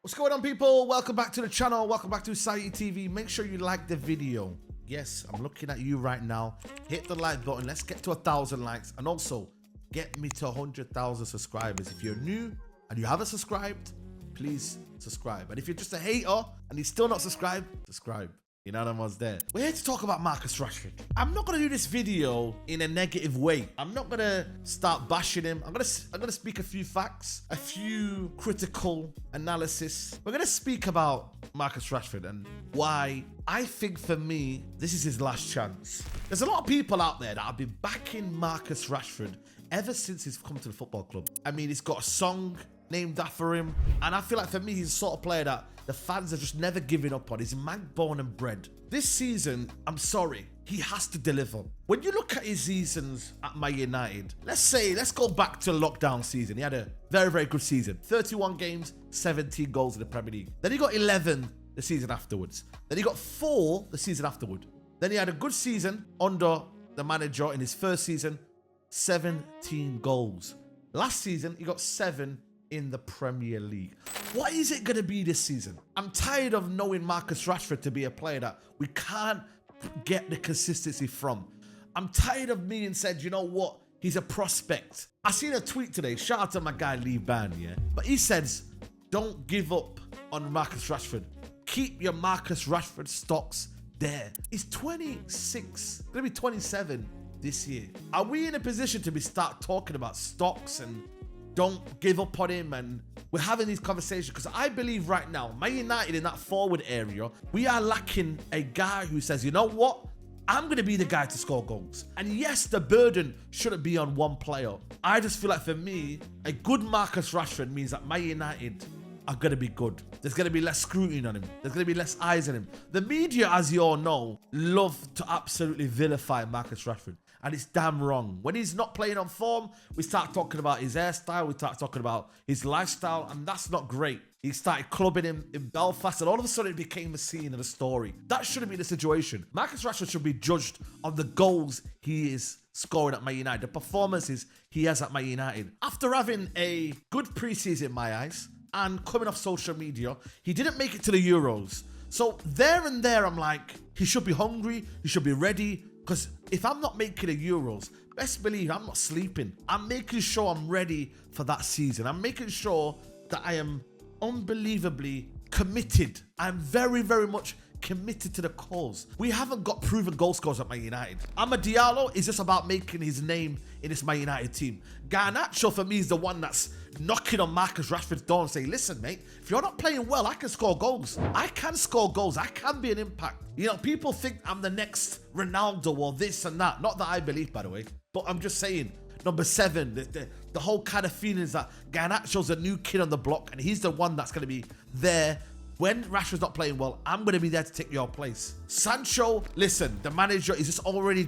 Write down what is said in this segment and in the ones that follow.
What's going on, people? Welcome back to the channel. Welcome back to Saeed TV. Make sure you like the video. Yes, I'm looking at you right now. Hit the like button. Let's get to 1,000 likes. And also, get me to 100,000 subscribers. If you're new and you haven't subscribed, please subscribe. And if you're just a hater and you're still not subscribed, subscribe. You know what was there. We're here to talk about Marcus Rashford. I'm not gonna do this video in a negative way. I'm not gonna start bashing him. I'm gonna speak a few facts, a few critical analysis. We're gonna speak about Marcus Rashford and why I think, for me, this is his last chance. There's a lot of people out there that have been backing Marcus Rashford ever since he's come to the football club. I mean, he's got a song named after him, and I feel like, for me, he's the sort of player that the fans are just never giving up on. He's man born and bred. This season, I'm sorry, he has to deliver. When you look at his seasons at Man United, let's go back to lockdown season. He had a very, very good season. 31 games, 17 goals in the Premier League. Then he got 11 the season afterwards. Then he got 4 the season afterward. Then he had a good season under the manager in his first season, 17 goals. Last season, he got 7 in the Premier League. What is it going to be this season? I'm tired of knowing Marcus Rashford to be a player that we can't get the consistency from. I'm tired of being said, you know what, he's a prospect. I seen a tweet today, shout out to my guy Lee Ban, yeah? But he says, don't give up on Marcus Rashford. Keep your Marcus Rashford stocks there. He's 26, gonna be 27 this year. Are we in a position to start talking about stocks and don't give up on him, and we're having these conversations? Because I believe right now, Man United in that forward area, we are lacking a guy who says, you know what, I'm going to be the guy to score goals. And yes, the burden shouldn't be on one player. I just feel like, for me, a good Marcus Rashford means that Man United are going to be good. There's going to be less scrutiny on him. There's going to be less eyes on him. The media, as you all know, love to absolutely vilify Marcus Rashford. And it's damn wrong. When he's not playing on form, we start talking about his hairstyle, we start talking about his lifestyle, and that's not great. He started clubbing him in Belfast, and all of a sudden it became a scene and a story. That shouldn't be the situation. Marcus Rashford should be judged on the goals he is scoring at Man United, the performances he has at Man United. After having a good preseason in my eyes, and coming off social media, he didn't make it to the Euros. So there and there, I'm like, he should be hungry, he should be ready. Because if I'm not making the Euros, best believe I'm not sleeping. I'm making sure I'm ready for that season. I'm making sure that I am unbelievably committed. I'm very, very much committed to the cause. We haven't got proven goal scorers at Man United. Dialo is just about making his name in this Man United team. Garnacho, for me, is the one that's knocking on Marcus Rashford's door and saying, listen, mate, if you're not playing well, I can score goals. I can score goals. I can be an impact. You know, people think I'm the next Ronaldo or this and that. Not that I believe, by the way, but I'm just saying, number 7, the whole kind of feeling is that Garnacho's a new kid on the block, and he's the one that's going to be there. When Rashford's not playing well, I'm going to be there to take your place. Sancho, listen, the manager is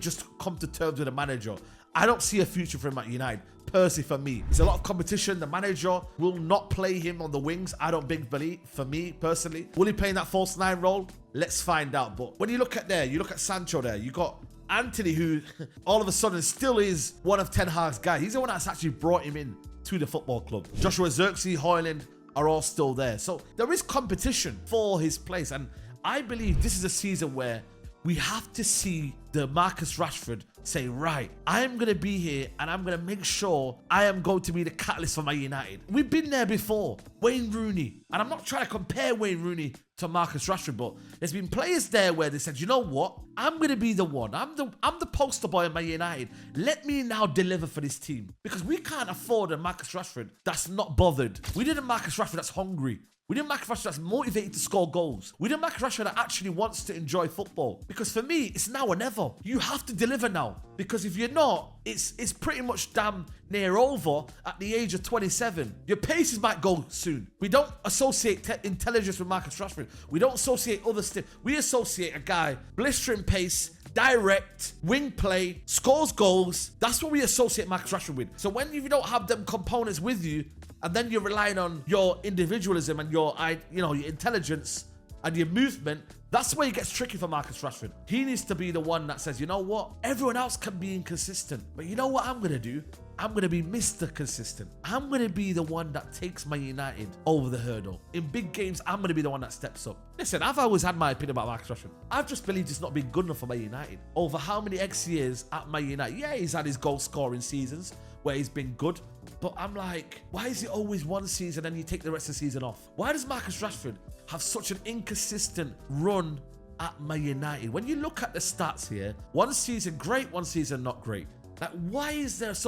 just come to terms with the manager. I don't see a future for him at United. Personally, for me, there's a lot of competition. The manager will not play him on the wings. I don't believe, for me personally. Will he play in that false 9 role? Let's find out. But when you look at there, you look at Sancho there, you got Anthony, who all of a sudden still is one of Ten Hag's guys. He's the one that's actually brought him in to the football club. Joshua Zirkzee, Højlund are all still there. So there is competition for his place. And I believe this is a season where we have to see the Marcus Rashford say, right, I'm going to be here and I'm going to make sure I am going to be the catalyst for Man United. We've been there before. Wayne Rooney. And I'm not trying to compare Wayne Rooney to Marcus Rashford, but there's been players there where they said, you know what? I'm going to be the one. I'm the poster boy of Man United. Let me now deliver for this team. Because we can't afford a Marcus Rashford that's not bothered. We need a Marcus Rashford that's hungry. We need a Marcus Rashford that's motivated to score goals. We need a Marcus Rashford that actually wants to enjoy football. Because for me, it's now or never. You have to deliver now. Because if you're not, it's pretty much damn near over at the age of 27. Your paces might go soon. We don't associate intelligence with Marcus Rashford. We don't associate other stuff. We associate a guy, blistering pace, direct, wing play, scores goals. That's what we associate Marcus Rashford with. So when you don't have them components with you, and then you're relying on your individualism and your intelligence and your movement, that's where it gets tricky for Marcus Rashford. He needs to be the one that says, you know what? Everyone else can be inconsistent, but you know what I'm going to do? I'm going to be Mr. Consistent. I'm going to be the one that takes Man United over the hurdle. In big games, I'm going to be the one that steps up. Listen, I've always had my opinion about Marcus Rashford. I've just believed it's not been good enough for Man United. Over how many X years at Man United? Yeah, he's had his goal scoring seasons where he's been good. But I'm like, why is it always one season and you take the rest of the season off? Why does Marcus Rashford have such an inconsistent run at Man United? When you look at the stats here, one season great, one season not great. Like, why is Marcus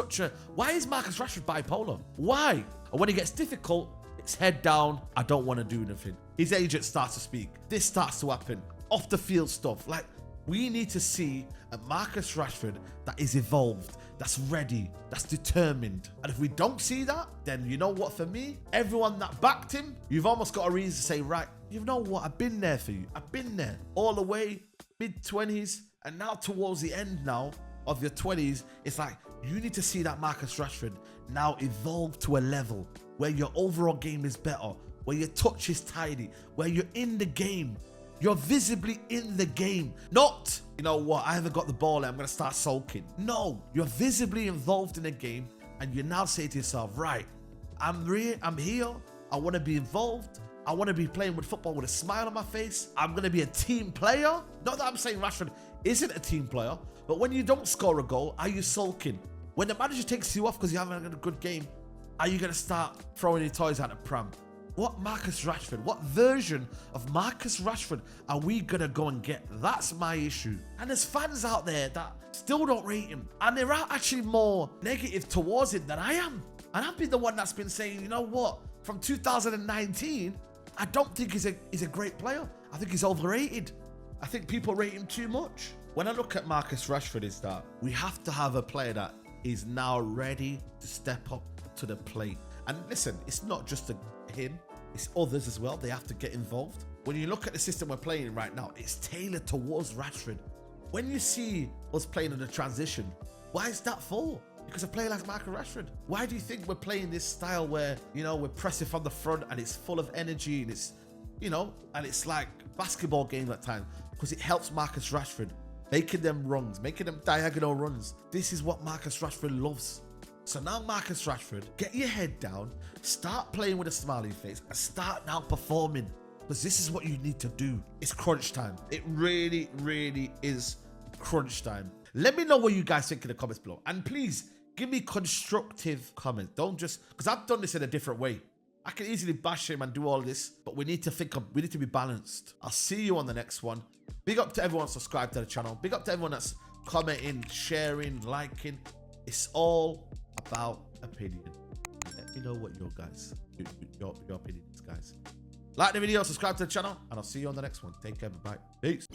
Rashford bipolar? Why? And when it gets difficult, it's head down, I don't want to do anything. His agent starts to speak. This starts to happen. Off the field stuff. Like, we need to see a Marcus Rashford that is evolved, that's ready, that's determined. And if we don't see that, then you know what, for me, everyone that backed him, you've almost got a reason to say, right, you know what, I've been there for you. I've been there all the way, mid-20s, and now towards the end now of your 20s, it's like, you need to see that Marcus Rashford now evolve to a level where your overall game is better, where your touch is tidy, where you're in the game. You're visibly in the game. Not, you know what, I haven't got the ball and I'm going to start sulking. No, you're visibly involved in the game and you now say to yourself, right, I'm here. I want to be involved. I want to be playing with football with a smile on my face. I'm going to be a team player. Not that I'm saying Rashford isn't a team player, but when you don't score a goal, are you sulking? When the manager takes you off because you haven't had a good game, are you going to start throwing your toys out of pram? What Marcus Rashford, what version of Marcus Rashford are we going to go and get? That's my issue. And there's fans out there that still don't rate him. And they're actually more negative towards him than I am. And I've been the one that's been saying, you know what? From 2019, I don't think he's a great player. I think he's overrated. I think people rate him too much. When I look at Marcus Rashford, is that we have to have a player that is now ready to step up to the plate. And listen, it's not just him, it's others as well. They have to get involved. When you look at the system we're playing right now, it's tailored towards Rashford. When you see us playing in the transition, why is that for? Because a player like Marcus Rashford. Why do you think we're playing this style where, you know, we're pressing from the front and it's full of energy and it's, you know, and it's like basketball games at times? Because it helps Marcus Rashford, making them runs, making them diagonal runs. This is what Marcus Rashford loves. So now Marcus Rashford, get your head down, start playing with a smiley face and start now performing. Because this is what you need to do. It's crunch time. It really, really is crunch time. Let me know what you guys think in the comments below. And please, give me constructive comments. Don't just, because I've done this in a different way. I can easily bash him and do all this, but we need to be balanced. I'll see you on the next one. Big up to everyone subscribed to the channel. Big up to everyone that's commenting, sharing, liking. It's all about opinion. Let me know what your opinion is, guys. Like the video, subscribe to the channel, and I'll see you on the next one. Take care, bye. Peace.